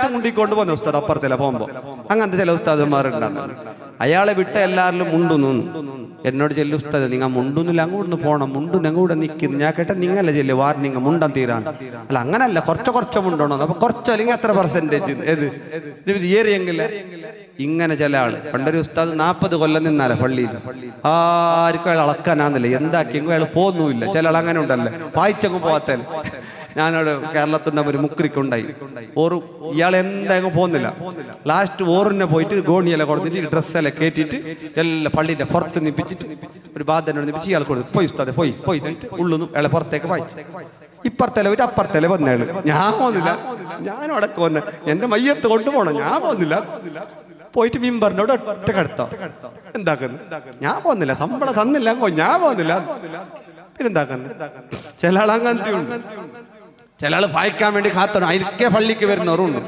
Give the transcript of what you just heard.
വീട്ടും കൊണ്ടിക്കൊണ്ട് പോകുന്ന ഉസ്താദ് അപ്പുറത്തില്ല പോകുമ്പോ. അങ്ങനത്തെ ചില ഉസ്താദന്മാരുണ്ടാകും. അയാളെ വിട്ട എല്ലാവരിലും മുണ്ടുന്നു. എന്നോട് ചെല്ലു ഉസ്താദ് നിങ്ങൾ മുണ്ടുന്നില്ല, അങ്ങോട്ട് പോകണം, മുണ്ടുന്ന് എങ്ങോട്ട് നിൽക്കുന്നു. ഞാൻ കേട്ട നിങ്ങല്ല ചെല്ലു വാർണിങ് മുണ്ടൻ തീരാൻ. അല്ല അങ്ങനല്ല, കുറച്ച് മുണ്ടണോ. അപ്പൊ കുറച്ചോ അല്ലെങ്കിൽ എത്ര പെർസെന്റേജ് ഏത് ഏറിയെങ്കില് ഇങ്ങനെ ചില ആള്. പണ്ടൊരു ഉസ്താദ് 40 കൊല്ലം നിന്നാലേ പള്ളിയിൽ, ആർക്കും അയാൾ അളക്കാനാന്നില്ല, എന്താക്കിയെങ്കിലും അയാൾ പോകുന്നില്ല. ചില ആൾ അങ്ങനെ ഉണ്ടല്ലേ, വായിച്ചങ്ങ് പോകാത്തല്ലേ. ഞാനവിടെ കേരളത്തിൻ്റെ ഒരു മുക്രിക്കുണ്ടായി. ഇയാൾ എന്തായാലും പോകുന്നില്ല. ലാസ്റ്റ് ഓറിനെ പോയിട്ട് ഗോണിയെല്ലാം കൊടുത്തിട്ട് ഡ്രസ്സെല്ലാം കയറ്റിയിട്ട് എല്ലാം പള്ളിന്റെ പുറത്ത് നിപ്പിച്ചിട്ട് ഒരു ബാധനോട് നിപ്പിച്ച് ഇയാൾ കൊടുത്തു. പോയി ഉസ്താദെ പോയി ഉള്ളുന്നു അയാളെ പുറത്തേക്ക് വായിച്ചു. ഇപ്പുറത്തല പോയിട്ട് അപ്പുറത്തല വന്നയാള്. ഞാൻ പോകുന്നില്ല, ഞാനും അടക്കം വന്നെ, എന്റെ മയ്യത്ത് കൊണ്ടുപോകണം. ഞാൻ പോകുന്നില്ല. പോയിട്ട് മിമ്പറിനോട് ഒറ്റ കടത്താം. എന്താക്കുന്നു? ഞാൻ പോകുന്നില്ല, ശമ്പളം തന്നില്ല, ഞാൻ പോകുന്നില്ല. പിന്നെന്താക്കുന്നു? ചില ആൾ അങ്ങനത്തെ ഉണ്ട്. ചില ആൾ വായിക്കാൻ വേണ്ടി കാത്തണം. അതിൽക്കേ പള്ളിക്ക് വരുന്നവരുണ്ട്.